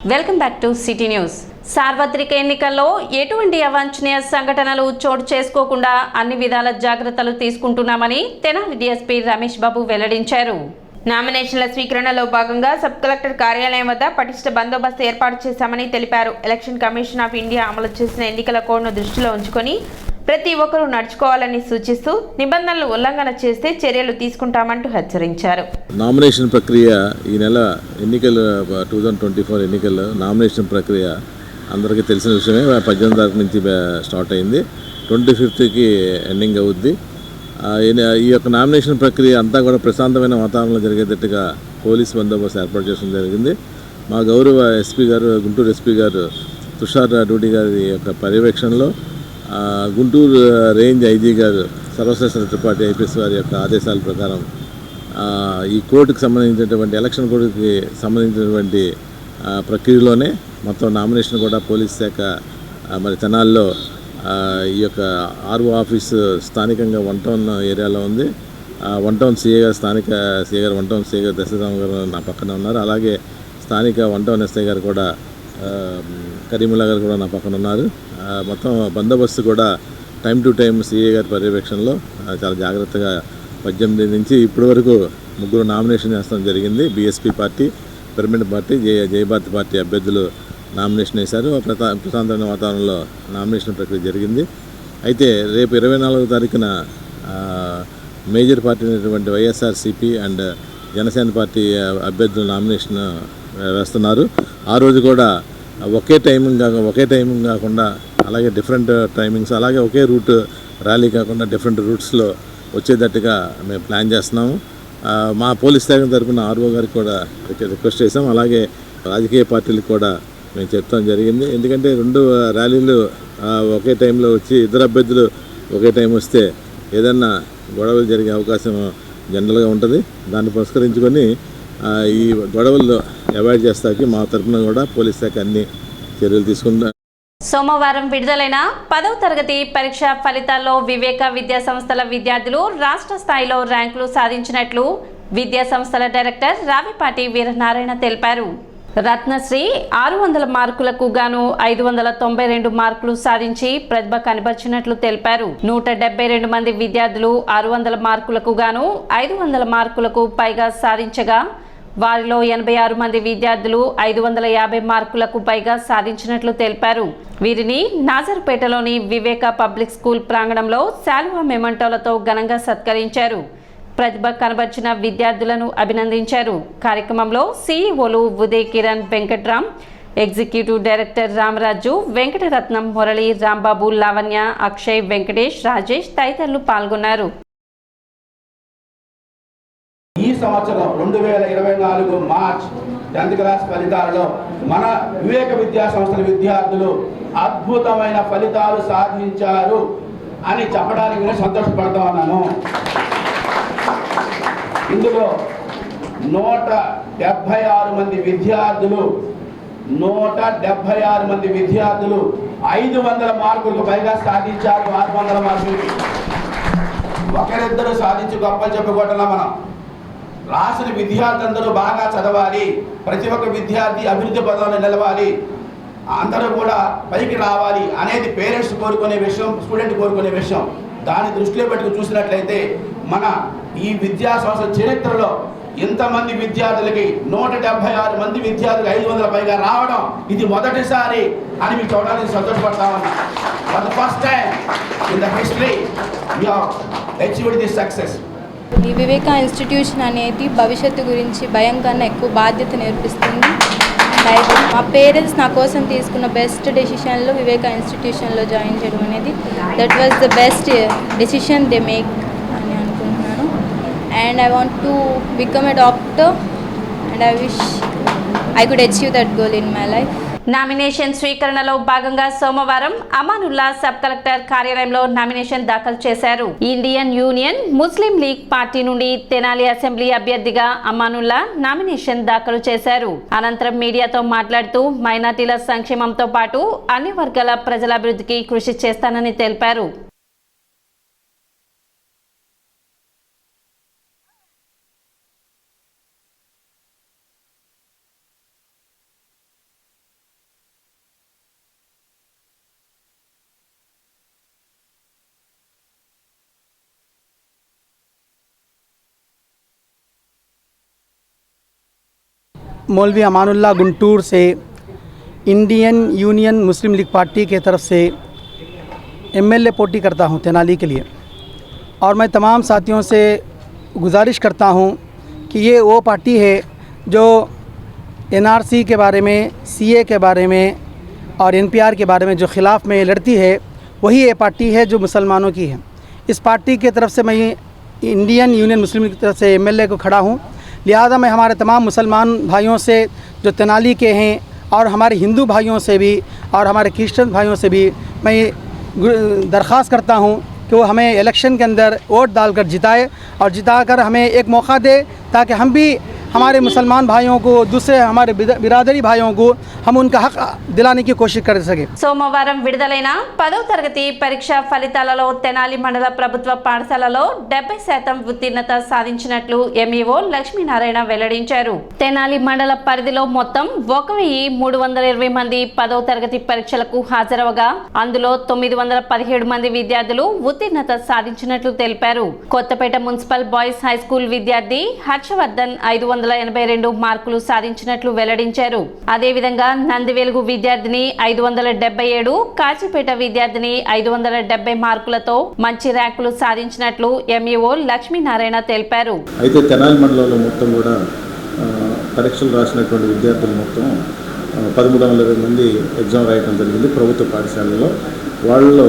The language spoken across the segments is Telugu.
Welcome back to city news. సార్వత్రిక ఎన్నికల్లో ఎటువంటి అవాంఛనీయ సంఘటనలు చోటు చేసుకోకుండా అన్ని విధాల జాగ్రత్తలు తీసుకుంటున్నామని తెనాలి డీఎస్పీ రమేష్ బాబు వెల్లడించారు. నామినేషన్ల స్వీకరణలో భాగంగా సబ్ కలెక్టర్ కార్యాలయం వద్ద పటిష్ట బందోబస్తు ఏర్పాటు చేశామని తెలిపారు. ఎలక్షన్ కమిషన్ ఆఫ్ ఇండియా అమలు చేసిన ఎన్నికల కోడ్ను దృష్టిలో ఉంచుకొని ప్రతి ఒక్కరూ నడుచుకోవాలని సూచిస్తూ నిబంధనలు ఉల్లంఘన చేస్తే చర్యలు తీసుకుంటామంటూ హెచ్చరించారు. నామినేషన్ ప్రక్రియ ఈ నెల ఎన్నికలు 2024 ఎన్నికల్లో నామినేషన్ ప్రక్రియ అందరికీ తెలిసిన విషయమే. 18వ తారీఖు నుంచి స్టార్ట్ అయింది, 25కి ఎండింగ్ అవుద్ది. ఈ యొక్క నామినేషన్ ప్రక్రియ అంతా కూడా ప్రశాంతమైన వాతావరణంలో జరిగేటట్టుగా పోలీస్ బందోబస్తు ఏర్పాటు చేయడం జరిగింది. మా గౌరవ ఎస్పీ గారు, గుంటూరు ఎస్పీ గారు తుషార్ డ్యూటీ గారి యొక్క పర్యవేక్షణలో గుంటూరు రేంజ్ ఐజీ గారు సర్వశ్రేష్ఠ త్రిపాఠి ఐపీఎస్ వారి యొక్క ఆదేశాల ప్రకారం ఈ కోర్టుకు సంబంధించినటువంటి ఎలక్షన్ కోర్టుకి సంబంధించినటువంటి ప్రక్రియలోనే మొత్తం నామినేషన్ కూడా పోలీస్ శాఖ మరి తెనాల్లో ఈ యొక్క ఆర్ఓ ఆఫీసు స్థానికంగా 1 టౌన్ ఏరియాలో ఉంది. 1 టౌన్ సీఏ గారు, స్థానిక సీఏ గారు 1 టౌన్ సీఏ గారు దశరామ గారు నా పక్కన ఉన్నారు. అలాగే స్థానిక 1 టౌన్ ఎస్ఐ గారు కూడా కరీముల్లా గారు కూడా నా పక్కన ఉన్నారు. మొత్తం బందోబస్తు కూడా టైం టు టైం సీఏ గారి పర్యవేక్షణలో చాలా జాగ్రత్తగా 18 నుంచి ఇప్పటి వరకు 3 నామినేషన్ చేస్తాం జరిగింది. BSP party, pyramid party, Jayabharathi party అభ్యర్థులు నామినేషన్ వేశారు. ప్రశాంతమైన వాతావరణంలో నామినేషన్ ప్రక్రియ జరిగింది. అయితే రేపు 24వ తారీఖున మేజర్ పార్టీ అయినటువంటి వైఎస్ఆర్సీపీ అండ్ జనసేన పార్టీ అభ్యర్థులు నామినేషన్ వేస్తున్నారు. ఆ రోజు కూడా ఒకే టైమింగ్ కాకుండా అలాగే డిఫరెంట్ టైమింగ్స్, అలాగే ఒకే రూట్ ర్యాలీ కాకుండా డిఫరెంట్ రూట్స్లో వచ్చేటట్టుగా మేము ప్లాన్ చేస్తున్నాము. మా పోలీస్ శాఖ తరఫున ఆర్ఓ గారికి కూడా రిక్వెస్ట్ చేసాం. అలాగే రాజకీయ పార్టీలకు కూడా మేము చెప్తాం జరిగింది. ఎందుకంటే 2 ర్యాలీలు ఒకే టైంలో వచ్చి 2 అభ్యర్థులు ఒకే టైం వస్తే ఏదన్నా గొడవలు జరిగే అవకాశం జనరల్గా ఉంటుంది. దాన్ని పురస్కరించుకొని ఈ గొడవల్లో అవాయిడ్ చేస్తాకి మా తరఫున కూడా పోలీస్ శాఖ అన్ని చర్యలు తీసుకుంటాం. సోమవారం విడుదలైన 10వ తరగతి పరీక్ష ఫలితాల్లో వివేక విద్యా సంస్థల విద్యార్థులు రాష్ట్ర స్థాయిలో ర్యాంకులు సాధించినట్లు విద్యా సంస్థల డైరెక్టర్ రావిపాటి వీరనారాయణ తెలిపారు. రత్నశ్రీ 600 మార్కులకు గాను 592 మార్కులు సాధించి ప్రతిభ కనబర్చినట్లు తెలిపారు. 172 మంది విద్యార్థులు 600 మార్కులకు గాను 500 మార్కులకు పైగా సాధించగా వారిలో 86 మంది విద్యార్థులు 550 మార్కులకు పైగా సాధించినట్లు తెలిపారు. వీరిని నాజర్పేటలోని వివేక పబ్లిక్ స్కూల్ ప్రాంగణంలో శాలువా మెమంటోలతో ఘనంగా సత్కరించారు. ప్రతిభ కనబర్చిన విద్యార్థులను అభినందించారు. కార్యక్రమంలో సీఈఓలు ఉదయ్ కిరణ్, వెంకట్రామ్, ఎగ్జిక్యూటివ్ డైరెక్టర్ రామరాజు, వెంకటరత్నం, మురళి, రాంబాబు, లావణ్య, అక్షయ్, వెంకటేష్, రాజేష్ తదితరులు పాల్గొన్నారు. ఈ సంవత్సరం 2024 మార్చ్ 10th క్లాస్ ఫలితాలలో మన వివేక విద్యా సంస్థల విద్యార్థులు అద్భుతమైన ఫలితాలు సాధించారు అని చెప్పడానికి నేను సంతోషపడతా ఉన్నాను. ఇందులో 176 మంది విద్యార్థులు 500 మార్కులకు పైగా సాధించారు. 600 మార్కులకి ఒకరిద్దరు సాధించి గొప్పలు చెప్పుకోవటంలో మనం రాసిన విద్యార్థులందరూ బాగా చదవాలి, ప్రతి ఒక్క విద్యార్థి అభివృద్ధి పదంలో నిలవాలి, అందరూ కూడా పైకి రావాలి అనేది పేరెంట్స్ కోరుకునే విషయం, స్టూడెంట్ కోరుకునే విషయం. దాన్ని దృష్టిలో పెట్టుకుని చూసినట్లయితే మన ఈ విద్యా సంస్థ చరిత్రలో ఇంతమంది విద్యార్థులకి 176 మంది విద్యార్థులు 500 పైగా రావడం ఇది మొదటిసారి అని మీకు చూడడానికి సంతోషపడతా ఉన్నా. For the first time in the history we have achieved this success. ఈ వివేక ఇన్స్టిట్యూషన్ అనేది భవిష్యత్తు గురించి భయం కన్నా ఎక్కువ బాధ్యత నేర్పిస్తుంది. మా పేరెంట్స్ నా కోసం తీసుకున్న బెస్ట్ డెసిషన్లో వివేక ఇన్స్టిట్యూషన్లో జాయిన్ చేయడం అనేది that was the best decision they make అని అనుకుంటున్నాను. And I want to become a doctor and I wish I could achieve that goal in my life. Nomination స్వీకరణలో భాగంగా సోమవారం అమానుల్లా సబ్ కలెక్టర్ కార్యాలయంలో నామినేషన్ దాఖలు చేశారు. Indian Union Muslim League party నుండి తెనాలి అసెంబ్లీ అభ్యర్థిగా అమానుల్లా నామినేషన్ దాఖలు చేశారు. అనంతరం మీడియాతో మాట్లాడుతూ మైనార్టీల సంక్షేమంతో పాటు అన్ని వర్గాల ప్రజల అభివృద్ధికి కృషి చేస్తానని తెలిపారు. मौलवी अमानुल्लाह गुंटूर से इंडियन यूनियन मुस्लिम लीग पार्टी के तरफ से एमएलए पोटी करता हूं तेनाली के लिए। और मैं तमाम साथियों से गुजारिश करता हूं कि ये वो पार्टी है जो एनआरसी के बारे में, सीए के बारे में और एनपीआर के बारे में जो ख़िलाफ़ में लड़ती है, वही ये पार्टी है जो मुसलमानों की है। इस पार्टी की तरफ से मैं इंडियन यूनियन मुस्लिम लीग की तरफ से एमएलए को खड़ा हूँ। लिहाजा मैं हमारे तमाम मुसलमान भाइयों से जो तेनाली के हैं और हमारे हिंदू भाइयों से भी और हमारे क्रिश्चियन भाइयों से भी मैं दरख्वास्त करता हूँ कि वो हमें इलेक्शन के अंदर वोट डालकर जिताए और जिताकर हमें एक मौका दे, ताकि हम भी हमारे मुसलमान भाइयों को, दूसरे हमारे बिरादरी भाइयों को हम उनका हक दिलाने की कोशिश कर सके। సోమవారం విడుదలైన 10వ తరగతి పరీక్ష ఫలితాలలో తెనాలి మండల ప్రభుత్వ పాఠశాలలో 70% ఉత్తీర్ణత సాధించినట్లు ఎంఈఓ లక్ష్మీనారాయణ వెల్లడించారు. తెనాలి మండల పరిధిలో మొత్తం 1320 మంది 10వ తరగతి పరీక్షలకు హాజరవగా అందులో 917 మంది విద్యార్థులు ఉత్తీర్ణత సాధించినట్లు తెలిపారు. Kothapeta municipal boys high school విద్యార్థి హర్షవర్ధన్ 582 మార్కులు సాధించినట్లు వెల్లడించారు. అదేవిధంగా నందివెలుగు విద్యార్థిని 577, కాచిపేట విద్యార్థిని 570 మార్కులతో మంచి ర్యాంకులు సాధించినట్లు ఎంఈఓ లక్ష్మీనారాయణ తెలిపారు. అయితే తెనాలి మండలంలో మొత్తం కూడా పరీక్షలు రాసినటువంటి విద్యార్థులు మొత్తం 1320 మంది ఎగ్జామ్ రాయడం జరిగింది ప్రభుత్వ పాఠశాలలో. వాళ్ళలో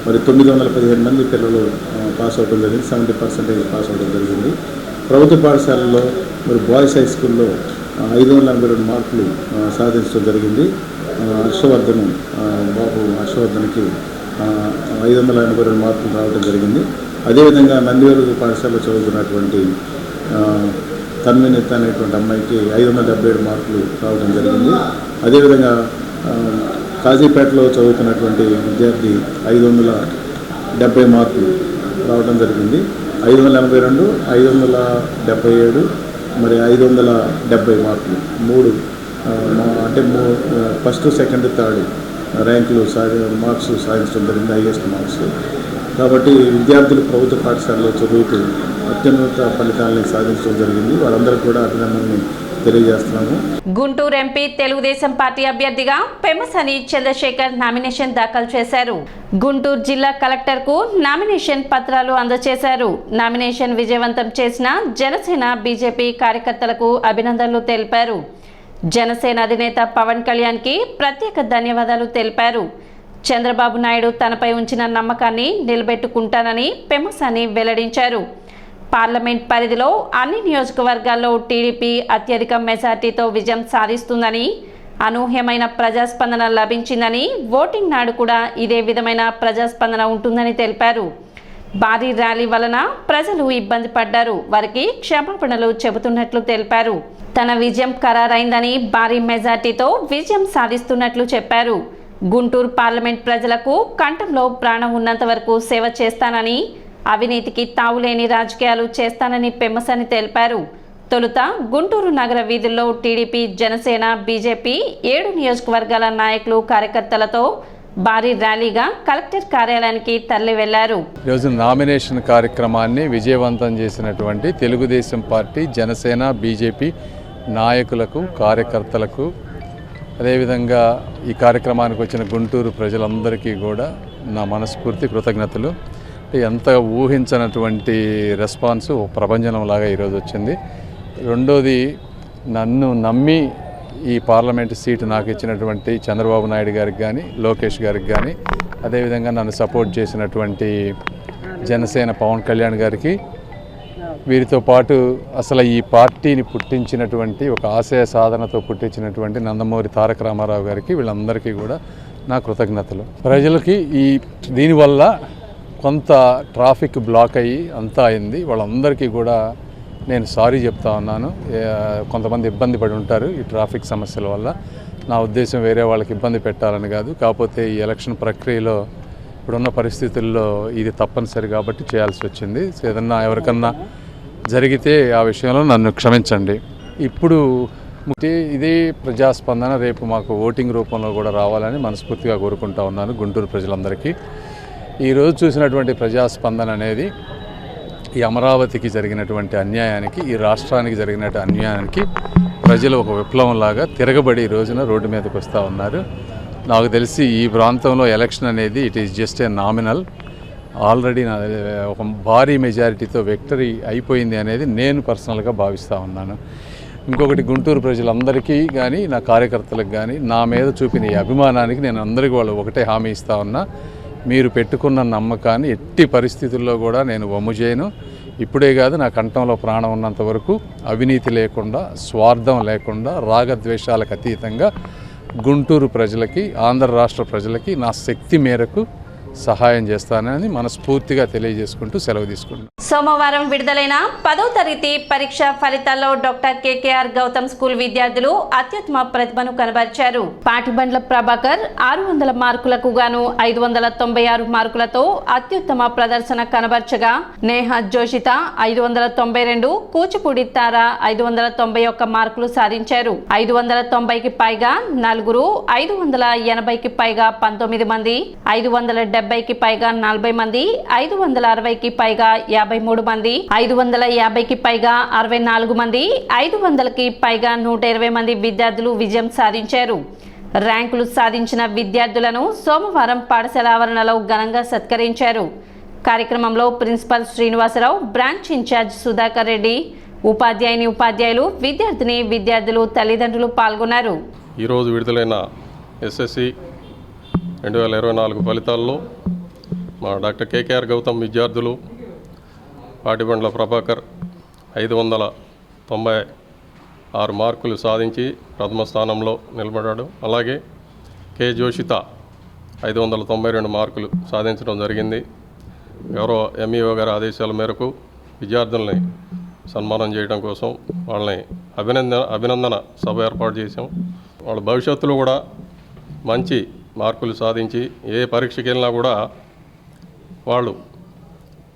మరి 917 మంది పిల్లలు పాస్ అవడం జరిగింది, 70% పాస్ అవడం జరిగింది. ప్రభుత్వ పాఠశాలలో మరి బాయ్స్ హై స్కూల్లో 582 మార్కులు సాధించడం జరిగింది. బాబు హర్షవర్ధన్కి 582 మార్కులు రావడం జరిగింది. అదేవిధంగా నందివెలుగు పాఠశాలలో చదువుతున్నటువంటి తన్వినిత్ అనేటువంటి అమ్మాయికి 577 మార్కులు రావడం జరిగింది. అదేవిధంగా కాజీపేటలో చదువుతున్నటువంటి విద్యార్థి 570 మార్కులు రావడం జరిగింది. 582, 577 మరి 570 మార్కులు, అంటే ఫస్ట్, సెకండ్, థర్డ్ ర్యాంకులు మార్క్స్ సాధించడం జరిగింది, హైయెస్ట్ మార్క్స్. కాబట్టి విద్యార్థులు ప్రభుత్వ పాఠశాలలో చదువుతూ అత్యున్నత ఫలితాలను సాధించడం జరిగింది. వాళ్ళందరికీ కూడా అభినందనలు తెలియజేస్తున్నాము. గుంటూరు ఎంపీ తెలుగుదేశం పార్టీ అభ్యర్థిగా పెమ్మసాని చంద్రశేఖర్ నామినేషన్ దాఖలు చేశారు. గుంటూరు జిల్లా కలెక్టర్ కు నామినేషన్ పత్రాలు అందజేశారు. నామినేషన్ విజయవంతం చేసిన జనసేన, బీజేపీ కార్యకర్తలకు అభినందనలు తెలిపారు. జనసేన అధినేత పవన్ కళ్యాణ్ కి ప్రత్యేక ధన్యవాదాలు తెలిపారు. చంద్రబాబు నాయుడు తనపై ఉంచిన నమ్మకాన్ని నిలబెట్టుకుంటానని పెమ్మసాని వెల్లడించారు. పార్లమెంట్ పరిధిలో అన్ని నియోజకవర్గాల్లో టీడీపీ అత్యధిక మెజార్టీతో విజయం సాధిస్తుందని, అనూహ్యమైన ప్రజాస్పందన లభించిందని, ఓటింగ్ నాడు కూడా ఇదే విధమైన ప్రజాస్పందన ఉంటుందని తెలిపారు. భారీ ర్యాలీ వలన ప్రజలు ఇబ్బంది పడ్డారు, వారికి క్షమాపణలు చెబుతున్నట్లు తెలిపారు. తన విజయం ఖరారైందని, భారీ మెజార్టీతో విజయం సాధిస్తున్నట్లు చెప్పారు. గుంటూరు పార్లమెంట్ ప్రజలకు కంఠంలో ప్రాణం ఉన్నంత వరకు సేవ చేస్తానని, అవినీతికి తావులేని రాజకీయాలు చేస్తానని పెమ్మసాని తెలిపారు. తొలుత గుంటూరు నగర వీధుల్లో టీడీపీ, జనసేన, బీజేపీ 7 నియోజకవర్గాల నాయకులు, కార్యకర్తలతో భారీ ర్యాలీగా కలెక్టర్ కార్యాలయానికి తరలి వెళ్లారు. ఈరోజు నామినేషన్ కార్యక్రమాన్ని విజయవంతం చేసినటువంటి తెలుగుదేశం పార్టీ, జనసేన, బీజేపీ నాయకులకు, కార్యకర్తలకు, అదేవిధంగా ఈ కార్యక్రమానికి వచ్చిన గుంటూరు ప్రజలందరికీ కూడా నా మనస్ఫూర్తి కృతజ్ఞతలు. ఎంత ఊహించినటువంటి రెస్పాన్స్ ప్రభంజనంలాగా ఈరోజు వచ్చింది. రెండోది, నన్ను నమ్మి ఈ పార్లమెంటు సీటు నాకు ఇచ్చినటువంటి చంద్రబాబు నాయుడు గారికి కానీ, లోకేష్ గారికి కానీ, అదేవిధంగా నన్ను సపోర్ట్ చేసినటువంటి జనసేన పవన్ కళ్యాణ్ గారికి, వీరితో పాటు అసలు ఈ పార్టీని పుట్టించినటువంటి, ఒక ఆశయ సాధనతో పుట్టించినటువంటి నందమూరి తారక రామారావు గారికి, వీళ్ళందరికీ కూడా నా కృతజ్ఞతలు. ప్రజలకి దీనివల్ల కొంత ట్రాఫిక్ బ్లాక్ అయ్యి అంతా అయింది. వాళ్ళందరికీ కూడా నేను సారీ చెప్తా ఉన్నాను. కొంతమంది ఇబ్బంది పడి ఉంటారు ఈ ట్రాఫిక్ సమస్యల వల్ల. నా ఉద్దేశం వేరే వాళ్ళకి ఇబ్బంది పెట్టాలని కాదు. కాకపోతే ఈ ఎలక్షన్ ప్రక్రియలో ఇప్పుడున్న పరిస్థితుల్లో ఇది తప్పనిసరి కాబట్టి చేయాల్సి వచ్చింది. ఏదన్నా ఎవరికన్నా జరిగితే ఆ విషయంలో నన్ను క్షమించండి. ఇప్పుడు ఇదే ప్రజాస్పందన రేపు మాకు ఓటింగ్ రూపంలో కూడా రావాలని మనస్ఫూర్తిగా కోరుకుంటా ఉన్నాను గుంటూరు ప్రజలందరికీ. ఈరోజు చూసినటువంటి ప్రజాస్పందన అనేది ఈ అమరావతికి జరిగినటువంటి అన్యాయానికి, ఈ రాష్ట్రానికి జరిగినటువంటి అన్యాయానికి ప్రజలు ఒక విప్లవంలాగా తిరగబడి ఈ రోజున రోడ్డు మీదకి వస్తూ ఉన్నారు. నాకు తెలిసి ఈ ప్రాంతంలో ఎలక్షన్ అనేది it is just a nominal. Already ఒక భారీ మెజారిటీతో విక్టరీ అయిపోయింది అనేది నేను పర్సనల్గా భావిస్తూ ఉన్నాను. ఇంకొకటి, గుంటూరు ప్రజలందరికీ కానీ నా కార్యకర్తలకు కానీ నా మీద చూపిన ఈ అభిమానానికి నేను అందరికీ వాళ్ళు ఒకటే హామీ ఇస్తూ ఉన్నా, మీరు పెట్టుకున్న నమ్మకాన్ని ఎట్టి పరిస్థితుల్లో కూడా నేను వమ్ము చేయను. ఇప్పుడే కాదు, నా కంఠంలో ప్రాణం ఉన్నంత వరకు అవినీతి లేకుండా, స్వార్థం లేకుండా, రాగద్వేషాలకు అతీతంగా గుంటూరు ప్రజలకి, ఆంధ్ర రాష్ట్ర ప్రజలకి నా శక్తి మేరకు సహాయం చేస్తానని మనస్ఫూర్తిగా తెలియజేసుకుంటూ సెలవు తీసుకుంటున్నాను. సోమవారం విడుదలైన 10వ తరగతి పరీక్ష ఫలితాల్లో డాక్టర్ కేకేఆర్ గౌతమ్ స్కూల్ విద్యార్థులు అత్యుత్తమ ప్రతిభను కనబరిచారు. పాటిబండ్ల ప్రభాకర్ 600 మార్కులకు గాను 596 మార్కులతో అత్యుత్తమ ప్రదర్శన కనబర్చగా, నేహ జోషిత 592, కూచిపూడి తార 591 మార్కులు సాధించారు. 590కి పైగా నలుగురు, 580కి పైగా 19 మంది, 570కి పైగా 40 మంది, 560కి పైగా 53 మంది, 550కి పైగా 64 మంది, 500కి పైగా 120 మంది విద్యార్థులు విజయం సాధించారు. ర్యాంకులు సాధించిన విద్యార్థులను సోమవారం పాఠశాల ఆవరణలో ఘనంగా సత్కరించారు. కార్యక్రమంలో principal Srinivasarao, branch in charge Sudhakar Reddy, ఉపాధ్యాయులు, విద్యార్థులు, తల్లిదండ్రులు పాల్గొన్నారు. ఈరోజు విడుదలైన ఎస్ఎస్సి 2024 ఫలితాల్లో మా డాక్టర్ కేకేఆర్ గౌతమ్ విద్యార్థులు పాటిబండ్ల ప్రభాకర్ 596 మార్కులు సాధించి ప్రథమ స్థానంలో నిలబడ్డాడు. అలాగే కే జోషిత 592 మార్కులు సాధించడం జరిగింది. గౌరవ ఎంఈఓ గారి ఆదేశాల మేరకు విద్యార్థుల్ని సన్మానం చేయడం కోసం వాళ్ళని అభినందన సభ ఏర్పాటు చేశాం. వాళ్ళ భవిష్యత్తులో కూడా మంచి మార్కులు సాధించి ఏ పరీక్షకి వెళ్ళినా కూడా వాళ్ళు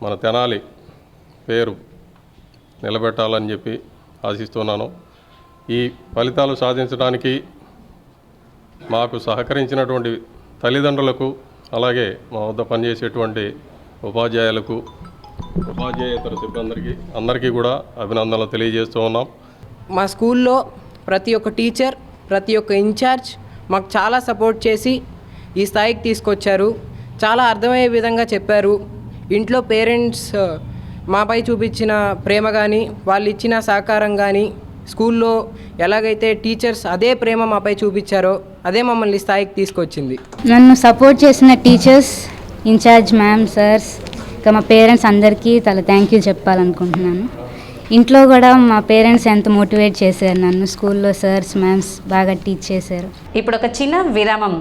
మన తెనాలి పేరు నిలబెట్టాలని చెప్పి ఆశిస్తున్నాను. ఈ ఫలితాలు సాధించడానికి మాకు సహకరించినటువంటి తల్లిదండ్రులకు, అలాగే మా వద్ద పనిచేసేటువంటి ఉపాధ్యాయులకు, ఉపాధ్యాయేతర సిబ్బందికి అందరికీ కూడా అభినందనలు తెలియజేస్తూ ఉన్నాం. మా స్కూల్లో ప్రతి ఒక్క టీచర్, ప్రతి ఒక్క ఇన్ఛార్జ్ మాకు చాలా సపోర్ట్ చేసి ఈ స్థాయికి తీసుకొచ్చారు. చాలా అర్థమయ్యే విధంగా చెప్పారు. ఇంట్లో పేరెంట్స్ మాపై చూపించిన ప్రేమ కానీ, వాళ్ళు ఇచ్చిన సహకారం కానీ, స్కూల్లో ఎలాగైతే టీచర్స్ అదే ప్రేమ మాపై చూపించారో అదే మమ్మల్ని స్థాయికి తీసుకొచ్చింది. నన్ను సపోర్ట్ చేసిన టీచర్స్, ఇన్ఛార్జ్ మ్యామ్, సార్స్, ఇంకా మా పేరెంట్స్ అందరికీ థ్యాంక్ యూ చెప్పాలనుకుంటున్నాను. ఇంట్లో కూడా మా పేరెంట్స్ ఎంత మోటివేట్ చేశారు నన్ను. స్కూల్లో సార్స్, మ్యామ్స్ బాగా టీచ్ చేశారు. ఇప్పుడు ఒక చిన్న విరామం.